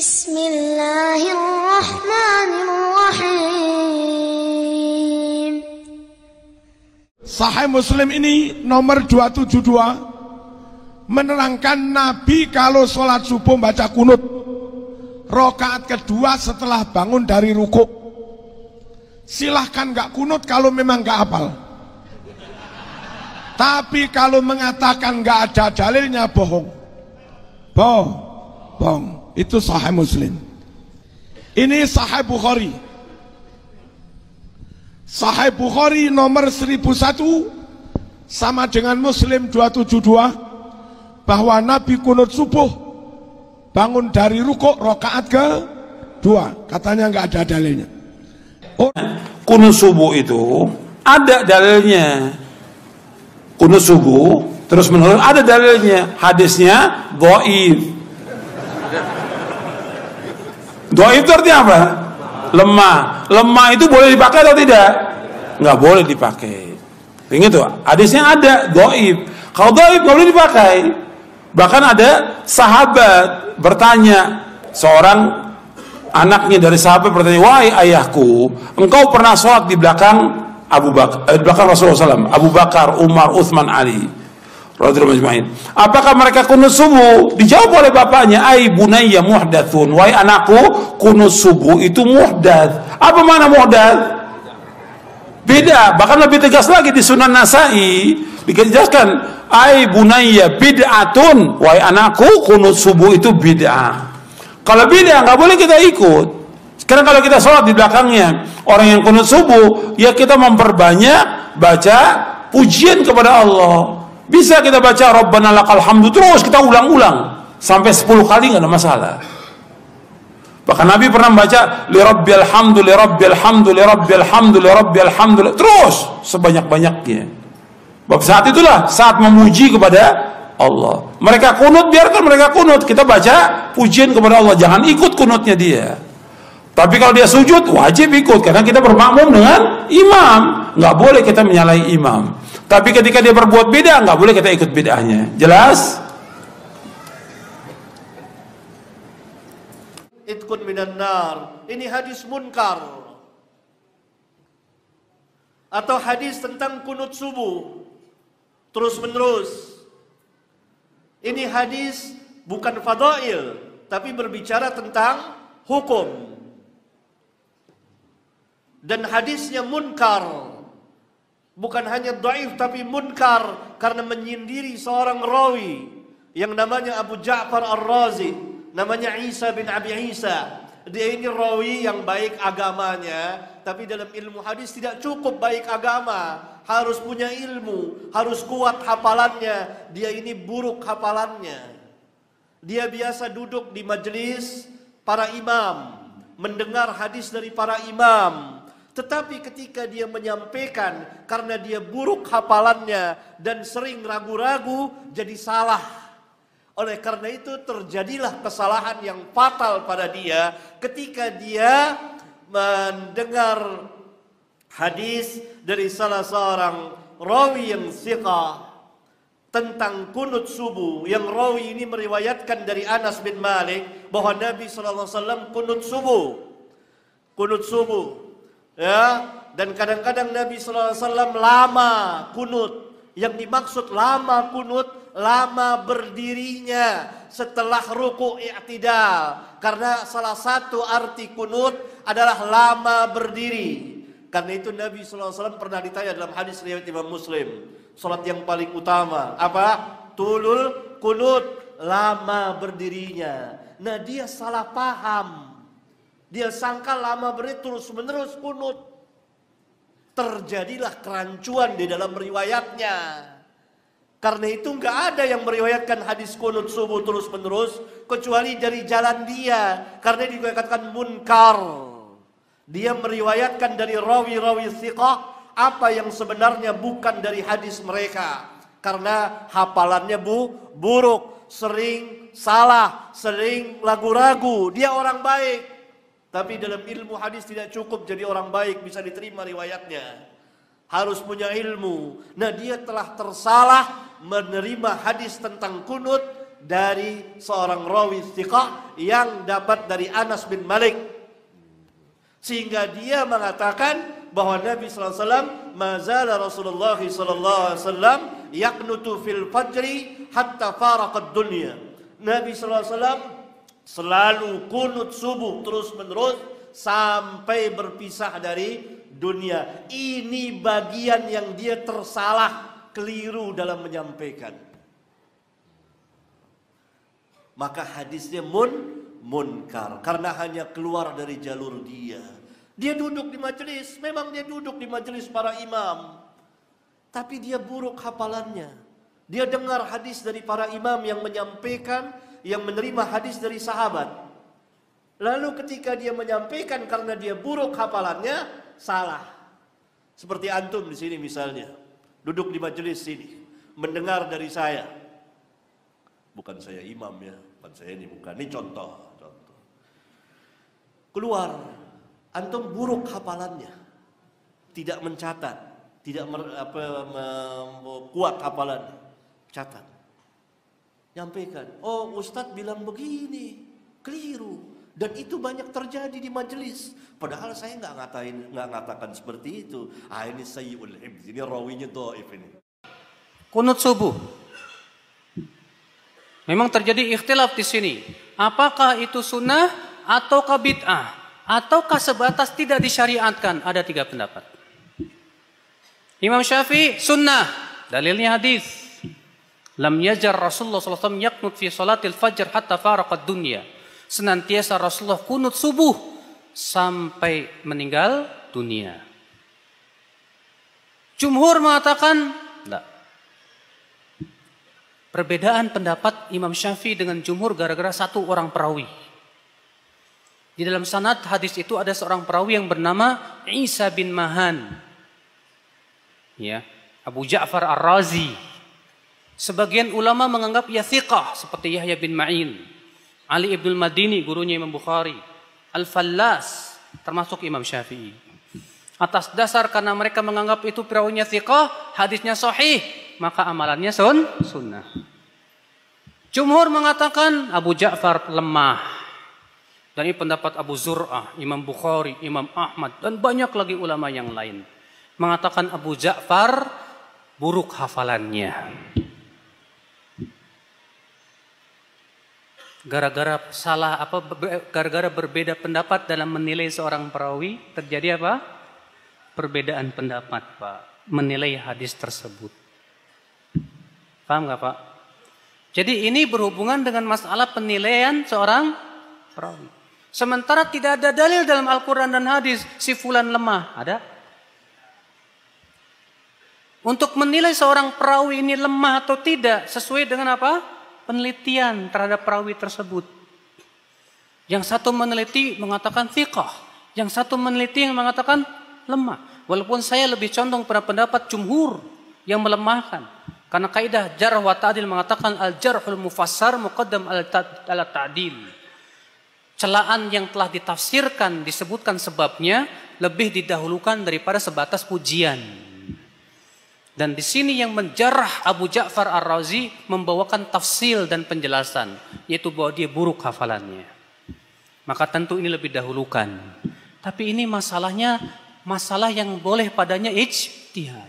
Bismillahirrahmanirrahim. Sahih Muslim ini nomor 272 menerangkan Nabi kalau sholat subuh baca kunut rakaat kedua setelah bangun dari rukuk. Silahkan gak kunut kalau memang gak hafal. Tapi kalau mengatakan gak ada dalilnya bohong. Bohong. Itu Sahih Muslim. Ini Sahih Bukhari. Sahih Bukhari nomor 1001 sama dengan Muslim 272 bahwa Nabi kunut subuh bangun dari rukuk rakaat kedua. Katanya nggak ada dalilnya. Kunut subuh itu ada dalilnya. Kunut subuh terus menerus ada dalilnya. Hadisnya dhaif. Dhaif itu artinya apa? Lemah. Lemah itu boleh dipakai atau tidak? Nggak boleh dipakai. Ingat tuh, hadisnya ada dhaif. Kalau dhaif nggak boleh dipakai. Bahkan ada sahabat bertanya, seorang anaknya dari sahabat bertanya, wahai ayahku, engkau pernah sholat di belakang Abu Bakar, belakang Rasulullah SAW, Abu Bakar, Umar, Uthman, Ali. Apakah mereka kunut subuh? Dijawab oleh bapaknya, ai bunayya muhdatsun, wahai anakku, kunut subuh itu muhdats. Apa makna muhdats? Beda. Bahkan lebih tegas lagi di Sunan Nasai dijelaskan, ai bunayya bid'atun, wahai anakku, kunut subuh itu bid'ah. Kalau bid'ah nggak boleh kita ikut. Sekarang kalau kita sholat di belakangnya orang yang kunut subuh, ya kita memperbanyak baca pujian kepada Allah. Bisa kita baca Rabbana lakal hamdu terus kita ulang-ulang sampai 10 kali nggak ada masalah. Bahkan Nabi pernah membaca li rabbil hamdu li rabbil hamdu li rabbil hamdu li rabbil hamdu terus sebanyak-banyaknya. Bab saat itulah saat memuji kepada Allah. Mereka kunut, biarkan mereka kunut, kita baca pujian kepada Allah, jangan ikut kunutnya dia. Tapi kalau dia sujud wajib ikut karena kita bermakmum dengan imam, nggak boleh kita menyalahi imam. Tapi ketika dia berbuat beda, nggak boleh kita ikut bid'ahnya. Jelas? Itkun minan nar. Ini hadis munkar. Atau hadis tentang kunut subuh terus menerus. Ini hadis bukan fadail, tapi berbicara tentang hukum. Dan hadisnya munkar. Bukan hanya dhaif tapi munkar karena menyindiri seorang rawi yang namanya Abu Ja'far Ar-Razi, namanya Isa bin Abi Isa. Dia ini rawi yang baik agamanya, tapi dalam ilmu hadis tidak cukup baik agama, harus punya ilmu, harus kuat hafalannya. Dia ini buruk hafalannya. Dia biasa duduk di majelis para imam, mendengar hadis dari para imam. Tetapi ketika dia menyampaikan, karena dia buruk hafalannya dan sering ragu-ragu, jadi salah. Oleh karena itu terjadilah kesalahan yang fatal pada dia ketika dia mendengar hadis dari salah seorang rawi yang thiqah tentang kunut subuh. Yang rawi ini meriwayatkan dari Anas bin Malik bahwa Nabi SAW kunut subuh. Kunut subuh. Ya, dan kadang-kadang Nabi SAW lama kunut. Yang dimaksud lama kunut, lama berdirinya setelah ruku' i'tidal. Karena salah satu arti kunut adalah lama berdiri. Karena itu Nabi SAW pernah ditanya dalam hadis riwayat Imam Muslim, salat yang paling utama apa? Tulul kunut, lama berdirinya. Nah, dia salah paham. Dia sangka lama berdiri terus menerus kunut. Terjadilah kerancuan di dalam riwayatnya. Karena itu nggak ada yang meriwayatkan hadis kunut subuh terus menerus kecuali dari jalan dia. Karena dikatakan munkar. Dia meriwayatkan dari rawi-rawi thiqah apa yang sebenarnya bukan dari hadis mereka. Karena hafalannya buruk, sering salah, sering ragu-ragu. Dia orang baik. Tapi dalam ilmu hadis tidak cukup jadi orang baik bisa diterima riwayatnya. Harus punya ilmu. Nah, dia telah tersalah menerima hadis tentang kunut dari seorang rawi thiqah yang dapat dari Anas bin Malik. Sehingga dia mengatakan bahwa Nabi SAW, mazala Rasulullah SAW yaqnutu fil fajri hatta faraqad dunya. Nabi SAW selalu kunut subuh terus menerus sampai berpisah dari dunia. Ini bagian yang dia tersalah, keliru dalam menyampaikan. Maka hadisnya munkar karena hanya keluar dari jalur dia. Dia duduk di majelis, memang dia duduk di majelis para imam, tapi dia buruk hafalannya. Dia dengar hadis dari para imam yang menyampaikan, yang menerima hadis dari sahabat. Lalu ketika dia menyampaikan karena dia buruk hafalannya, salah. Seperti antum di sini misalnya, duduk di majelis sini, mendengar dari saya. Bukan saya imam ya, bukan saya ini, bukan. Ini contoh. Keluar, antum buruk hafalannya, tidak mencatat, tidak kuat hafalannya, catat, nyampaikan. Oh, Ustadz bilang begini, keliru, dan itu banyak terjadi di majelis. Padahal saya nggak ngatakan seperti itu. Ini sayyul hifz, ini rawinya dhaif ini. Kunut subuh. Memang terjadi ikhtilaf di sini. Apakah itu sunnah ataukah bid'ah? Ataukah sebatas tidak disyariatkan? Ada 3 pendapat. Imam Syafi'i sunnah. Dalilnya hadis. Lam yajar Rasulullah SAW yaqnut fi salatil fajr hatta faraqad dunya. Senantiasa Rasulullah kunut subuh sampai meninggal dunia. Jumhur mengatakan tidak. Perbedaan pendapat Imam Syafi'i dengan jumhur gara-gara satu orang perawi. Di dalam sanad hadis itu ada seorang perawi yang bernama Isa bin Mahan. Ya, Abu Ja'far Ar-Razi. Sebagian ulama menganggap ia thiqah seperti Yahya bin Ma'in, Ali ibn Madini gurunya Imam Bukhari, Al-Fallas termasuk Imam Syafi'i. Atas dasar karena mereka menganggap itu perawinya thiqah, hadisnya sahih, maka amalannya sunnah. Jumhur mengatakan Abu Ja'far lemah. Dan ini pendapat Abu Zur'ah, Imam Bukhari, Imam Ahmad, dan banyak lagi ulama yang lain. Mengatakan Abu Ja'far buruk hafalannya. Gara-gara berbeda pendapat dalam menilai seorang perawi, terjadi apa? Perbedaan pendapat, Pak, menilai hadis tersebut. Paham nggak, Pak? Jadi ini berhubungan dengan masalah penilaian seorang perawi. Sementara tidak ada dalil dalam Al-Quran dan hadis si fulan lemah. Ada? Untuk menilai seorang perawi ini lemah atau tidak sesuai dengan apa? Penelitian terhadap perawi tersebut. Yang satu meneliti mengatakan thiqah, yang satu meneliti yang mengatakan lemah. Walaupun saya lebih condong pada pendapat jumhur yang melemahkan. Karena kaidah jarh wa ta'dil mengatakan al-jarhul mufassar muqaddam ala ta'dil. Celaan yang telah ditafsirkan disebutkan sebabnya lebih didahulukan daripada sebatas pujian. Dan di sini yang menjarah Abu Ja'far Ar-Razi membawakan tafsil dan penjelasan, yaitu bahwa dia buruk hafalannya. Maka tentu ini lebih dahulukan. Tapi ini masalahnya masalah yang boleh padanya ijtihad.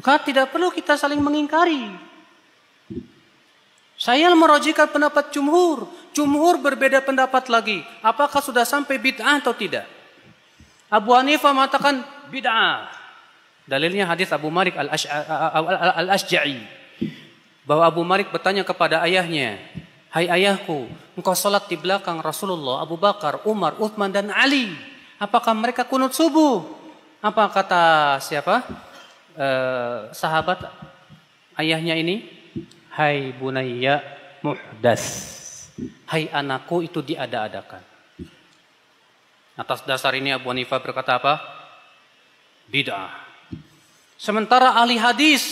Maka tidak perlu kita saling mengingkari. Saya merojikan pendapat jumhur. Jumhur berbeda pendapat lagi. Apakah sudah sampai bid'ah atau tidak? Abu Hanifah mengatakan bid'ah. Dalilnya hadis Abu Malik Al-Ashja'i. Bahwa Abu Malik bertanya kepada ayahnya, hai ayahku, engkau salat di belakang Rasulullah, Abu Bakar, Umar, Uthman dan Ali. Apakah mereka kunut subuh? Apa kata siapa? Sahabat ayahnya ini, hai bunayya muhdas. Hai anakku, itu diada-adakan. Atas dasar ini Abu Hanifah berkata apa? Bid'ah. Sementara ahli hadis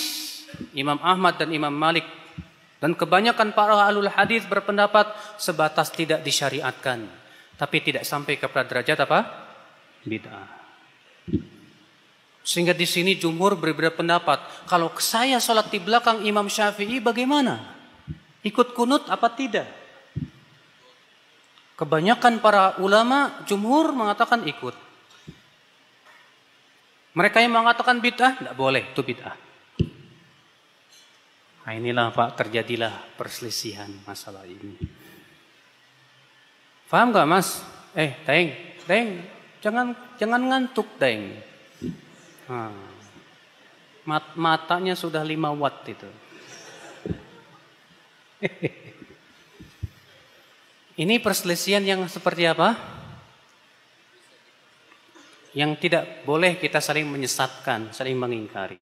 Imam Ahmad dan Imam Malik dan kebanyakan para ahlul hadis berpendapat sebatas tidak disyariatkan, tapi tidak sampai kepada derajat apa? Bid'ah. Sehingga di sini jumhur berbeda pendapat. Kalau saya sholat di belakang Imam Syafi'i bagaimana? Ikut kunut apa tidak? Kebanyakan para ulama jumhur mengatakan ikut. Mereka yang mengatakan bid'ah, tidak boleh, itu bid'ah. Nah inilah Pak, terjadilah perselisihan masalah ini. Paham gak Mas? Deng, jangan ngantuk Deng. Matanya sudah 5 watt itu. Ini perselisihan yang seperti apa? Yang tidak boleh kita saling menyesatkan, saling mengingkari.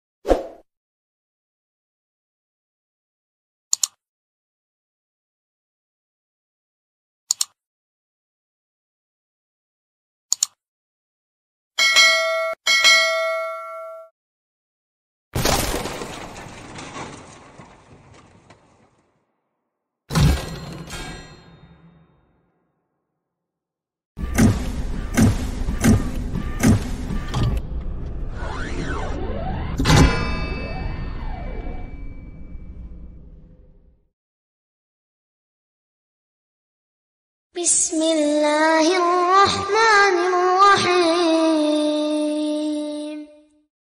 بسم الله الرحمن الرحيم